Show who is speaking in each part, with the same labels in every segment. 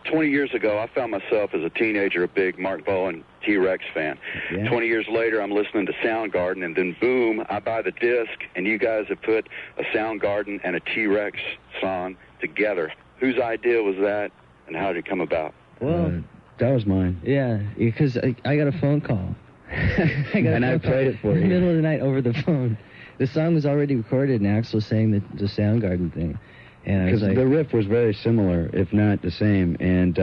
Speaker 1: 20 years ago, I found myself as a teenager a big Mark Bowen T-Rex fan.
Speaker 2: Yeah.
Speaker 1: 20 years later, I'm listening to Soundgarden, and then boom, I buy the disc, and you guys have put a Soundgarden and a T-Rex song together. Whose idea was that, and how did it come about?
Speaker 3: Well,
Speaker 4: that was mine.
Speaker 3: Yeah, because I got a phone call.
Speaker 4: I played it for you.
Speaker 3: In the middle of the night over the phone. The song was already recorded, and Axl was saying the Soundgarden thing.
Speaker 4: Because the riff was very similar, if not the same, and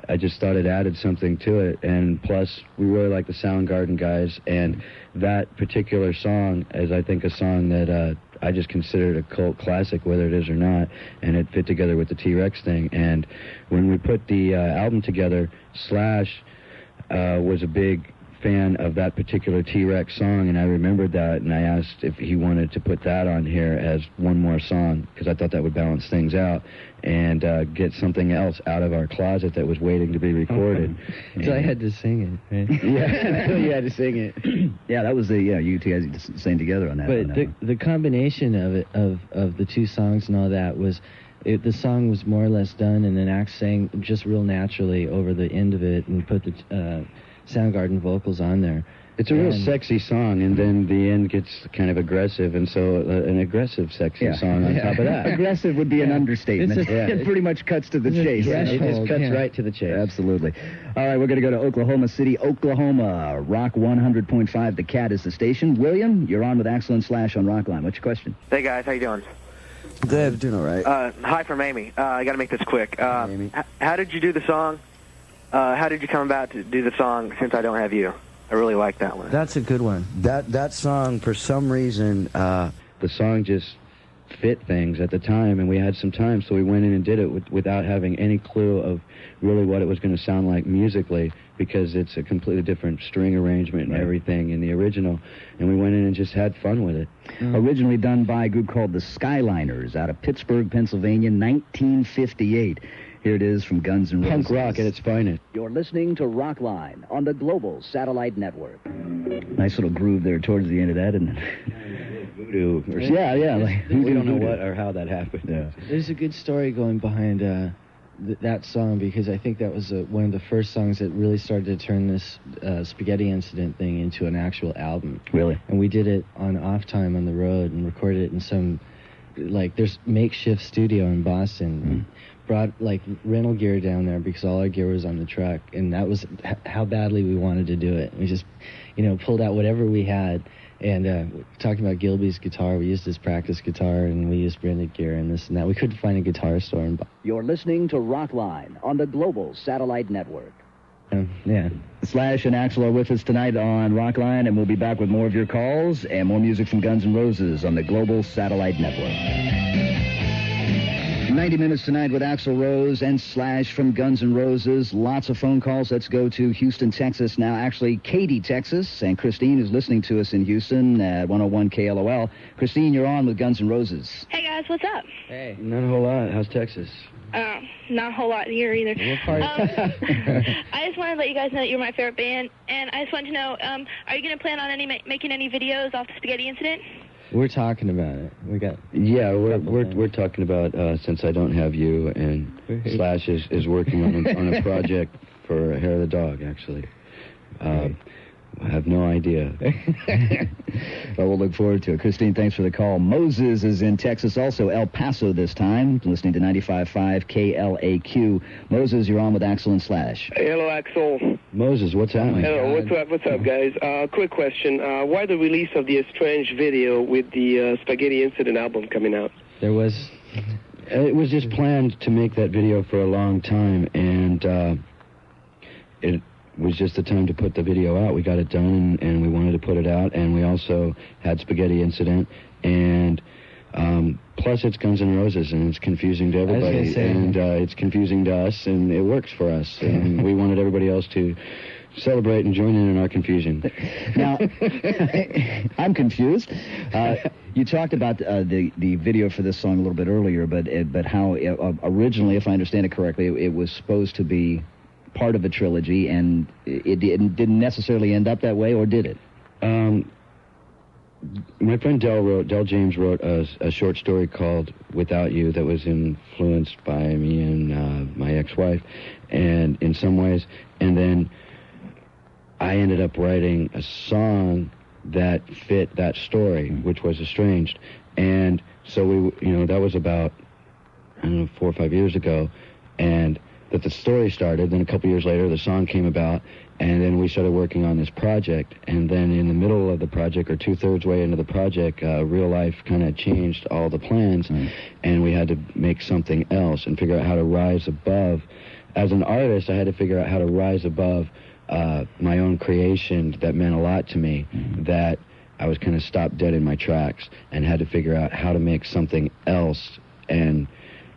Speaker 4: I just thought it added something to it, and plus, we really like the Soundgarden guys, and that particular song is, I think, a song that I just considered a cult classic, whether it is or not, and it fit together with the T-Rex thing, and when we put the album together, Slash was a big fan of that particular T-Rex song, and I remembered that, and I asked if he wanted to put that on here as one more song, because I thought that would balance things out, and get something else out of our closet that was waiting to be recorded.
Speaker 3: So I had to sing it, right?
Speaker 4: Yeah, you had to sing it.
Speaker 2: Yeah, that was the, you two guys sang together on that.
Speaker 3: But the combination of it, of the two songs and all that was, the song was more or less done, and then Axl sang just real naturally over the end of it and put the Soundgarden vocals on there.
Speaker 4: It's a real sexy song, and then the end gets kind of aggressive, and so an aggressive, sexy song on top of that.
Speaker 2: Aggressive would be an understatement. It pretty much cuts to the chase.
Speaker 4: It just cuts right to the chase.
Speaker 2: Absolutely. All right, we're going to go to Oklahoma City, Oklahoma. Rock 100.5, The Cat is the station. William, you're on with Axl Slash on Rockline. What's your question?
Speaker 5: Hey, guys. How you doing?
Speaker 2: Good. Doing all right.
Speaker 5: Hi from Amy. I got to make this quick. Amy. How did you do the song? How did you come about to do the song, Since I Don't Have You? I really like that one.
Speaker 3: That's a good one.
Speaker 4: That song, for some reason, the song just fit things at the time, and we had some time, so we went in and did it without having any clue of really what it was going to sound like musically, because it's a completely different string arrangement and everything in the original, and we went in and just had fun with it.
Speaker 2: Originally done by a group called the Skyliners out of Pittsburgh, Pennsylvania, 1958. Here it is from Guns N' Roses.
Speaker 4: Punk rock at its finest.
Speaker 2: You're listening to Rockline on the Global Satellite Network. Nice little groove there towards the end of that, isn't it?
Speaker 4: Voodoo.
Speaker 2: Yeah. Like,
Speaker 4: we don't know what or how that happened. Yeah.
Speaker 3: There's a good story going behind that song, because I think that was one of the first songs that really started to turn this Spaghetti Incident thing into an actual album.
Speaker 2: Really?
Speaker 3: And we did it on off time on the road and recorded it in some, there's makeshift studio in Boston. Brought rental gear down there because all our gear was on the truck, and that was how badly we wanted to do it. We just, pulled out whatever we had, and talking about Gilby's guitar, we used his practice guitar, and we used rented gear and this and that. We couldn't find a guitar store in Boston.
Speaker 2: You're listening to Rockline on the Global Satellite Network.
Speaker 3: Yeah.
Speaker 2: Slash and Axl are with us tonight on Rockline, and we'll be back with more of your calls and more music from Guns N' Roses on the Global Satellite Network. 90 minutes tonight with Axl Rose and Slash from Guns N' Roses. Lots of phone calls. Let's go to Houston, Texas now. Actually, Katy, Texas. And Christine is listening to us in Houston at 101 KLOL. Christine, you're on with Guns N' Roses.
Speaker 6: Hey, guys. What's up?
Speaker 3: Hey.
Speaker 4: Not a whole lot. How's Texas?
Speaker 6: Not a whole lot here either.
Speaker 3: What part?
Speaker 6: I just wanted to let you guys know that you're my favorite band. And I just wanted to know, are you going to plan on making any videos off the Spaghetti Incident?
Speaker 3: We're talking about it.
Speaker 4: We're talking about Since I Don't Have You, and Slash is working on a project for Hair of the Dog, actually. I have no idea.
Speaker 2: Well, we'll look forward to it. Christine, thanks for the call. Moses is in Texas, also El Paso this time, listening to 95.5 KLAQ. Moses, you're on with Axl and Slash.
Speaker 7: Hey, hello, Axl.
Speaker 4: Moses, what's happening?
Speaker 7: Hello, what's up, guys? Quick question. Why the release of the Estranged video with the Spaghetti Incident album coming out?
Speaker 3: It was
Speaker 4: just planned to make that video for a long time, and it was just the time to put the video out. We got it done, and we wanted to put it out, and we also had Spaghetti Incident, and plus it's Guns N' Roses, and it's confusing to everybody, and it's confusing to us, and it works for us, and we wanted everybody else to celebrate and join in our confusion.
Speaker 2: Now, I'm confused. You talked about the video for this song a little bit earlier, but how originally, if I understand it correctly, it was supposed to be part of a trilogy, and it didn't necessarily end up that way, or did it?
Speaker 4: my friend Del James wrote a short story called Without You that was influenced by me and my ex-wife, and in some ways, and then I ended up writing a song that fit that story, which was Estranged. And so that was about, 4 or 5 years ago, and that the story started. Then a couple years later, the song came about, and then we started working on this project. And then in the middle of the project, or 2/3 way into the project, real life kind of changed all the plans, and we had to make something else and figure out how to rise above. As an artist, I had to figure out how to rise above my own creation that meant a lot to me, that I was kind of stopped dead in my tracks and had to figure out how to make something else and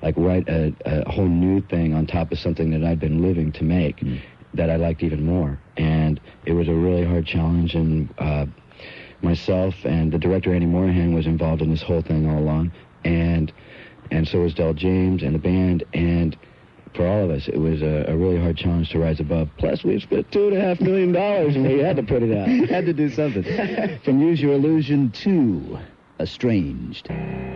Speaker 4: like write a whole new thing on top of something that I'd been living to make that I liked even more. And it was a really hard challenge, and myself and the director Andy Morahan was involved in this whole thing all along, and so was Del James and the band, and for all of us, it was a really hard challenge to rise above. Plus, we spent $2.5 million, and we had to put it out.
Speaker 2: Had to do something. From Use Your Illusion to Estranged.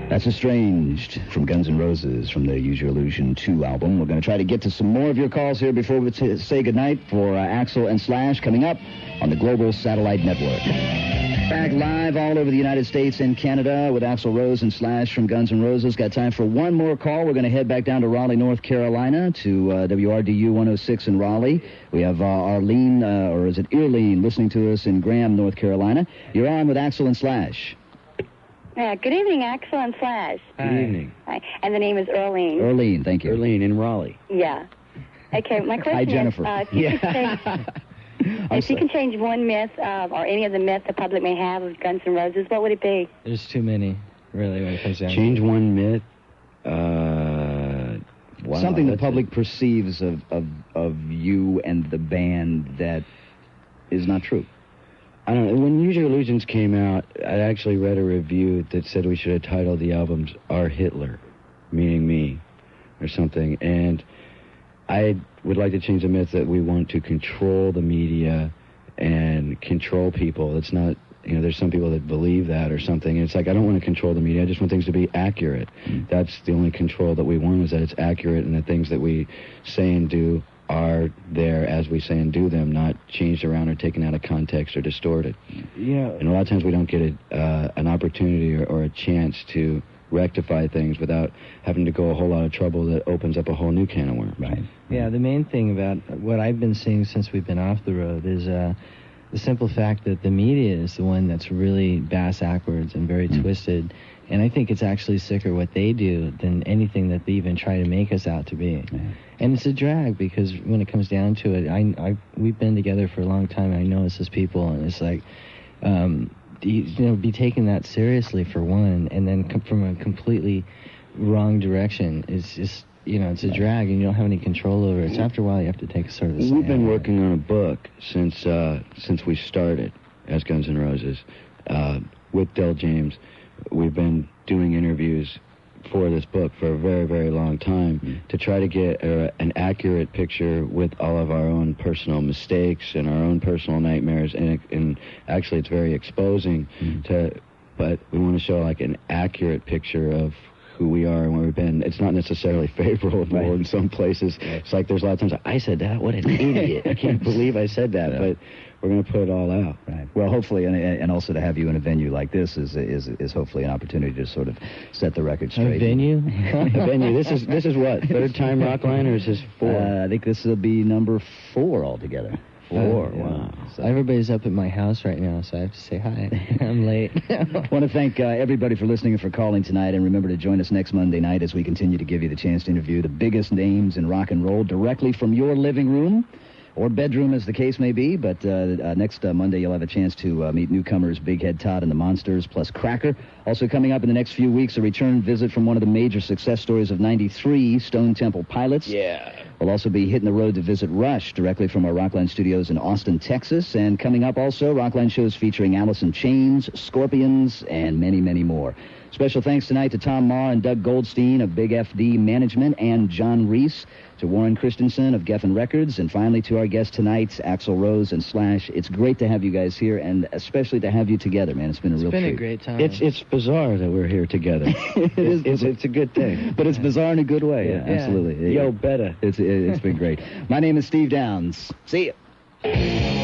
Speaker 2: That's Estranged from Guns N' Roses from the Use Your Illusion 2 album. We're going to try to get to some more of your calls here before we say goodnight for Axl and Slash coming up on the Global Satellite Network. Back live all over the United States and Canada with Axl Rose and Slash from Guns N' Roses. Got time for one more call. We're going to head back down to Raleigh, North Carolina, to WRDU 106 in Raleigh. We have Arlene, or is it Earlene, listening to us in Graham, North Carolina. You're on with Axl and Slash.
Speaker 8: Yeah, good evening, Axl and Slash.
Speaker 4: Good evening.
Speaker 8: Hi. And the name is Earlene.
Speaker 2: Earlene, thank you.
Speaker 4: Earlene in Raleigh.
Speaker 8: Yeah. Okay, my question
Speaker 2: Hi, Jennifer.
Speaker 8: is, if you can change one myth or any of the myths the public may have of Guns N' Roses, what would it be?
Speaker 3: There's too many, really, when it comes down
Speaker 4: Change
Speaker 3: to it.
Speaker 4: one myth. Wow,
Speaker 2: something the public perceives of you and the band that is not true.
Speaker 4: I don't know. When Use Your Illusions came out, I actually read a review that said we should have titled the albums Our Hitler, meaning me, or something. And I would like to change the myth that we want to control the media and control people. It's not, there's some people that believe that or something. It's like, I don't want to control the media. I just want things to be accurate. That's the only control that we want, is that it's accurate, and the things that we say and do are there as we say and do them, not changed around or taken out of context or distorted.
Speaker 3: Yeah.
Speaker 4: And a lot of times we don't get an opportunity or a chance to rectify things without having to go a whole lot of trouble that opens up a whole new can of worms.
Speaker 2: Right.
Speaker 3: Yeah, the main thing about what I've been seeing since we've been off the road is the simple fact that the media is the one that's really bass-ackwards and very twisted. And I think it's actually sicker what they do than anything that they even try to make us out to be. Yeah. And it's a drag, because when it comes down to it, we've been together for a long time, and I know us as people, and it's like, be taking that seriously for one, and then come from a completely wrong direction. It's just, it's a drag, and you don't have any control over it. So after a while, you have to take a sort of a
Speaker 4: We've been working on a book since we started as Guns N' Roses with Del James. We've been doing interviews for this book for a very, very long time to try to get an accurate picture with all of our own personal mistakes and our own personal nightmares, and actually it's very exposing but we want to show like an accurate picture of who we are and where we've been. It's not necessarily favorable in some places. It's like there's a lot of times I said that, what an idiot, I can't believe I said that, but we're going to put it all out.
Speaker 2: Right. Well, hopefully, and also to have you in a venue like this is hopefully an opportunity to sort of set the record straight.
Speaker 3: A venue?
Speaker 4: A venue. This is what, third time Rockline, or is this 4?
Speaker 2: I think this will be number 4 altogether. 4. Wow.
Speaker 3: So everybody's up at my house right now, so I have to say hi. I'm late.
Speaker 2: I want to thank everybody for listening and for calling tonight, and remember to join us next Monday night as we continue to give you the chance to interview the biggest names in rock and roll directly from your living room or bedroom, as the case may be. But next Monday, you'll have a chance to meet newcomers Big Head Todd and the Monsters, plus Cracker. Also coming up in the next few weeks, a return visit from one of the major success stories of '93, Stone Temple Pilots.
Speaker 4: Yeah.
Speaker 2: We'll also be hitting the road to visit Rush directly from our Rockline studios in Austin, Texas. And coming up also, Rockline shows featuring Alice in Chains, Scorpions, and many, many more. Special thanks tonight to Tom Marr and Doug Goldstein of Big FD Management and John Reese, to Warren Christensen of Geffen Records, and finally to our guests tonight, Axl Rose and Slash. It's great to have you guys here, and especially to have you together, man. It's been a real treat.
Speaker 3: It's been a great time.
Speaker 4: It's bizarre that we're here together. It's a good thing.
Speaker 2: But it's bizarre in a good way. Yeah, absolutely.
Speaker 4: Yo, better.
Speaker 2: It's been great. My name is Steve Downs. See you.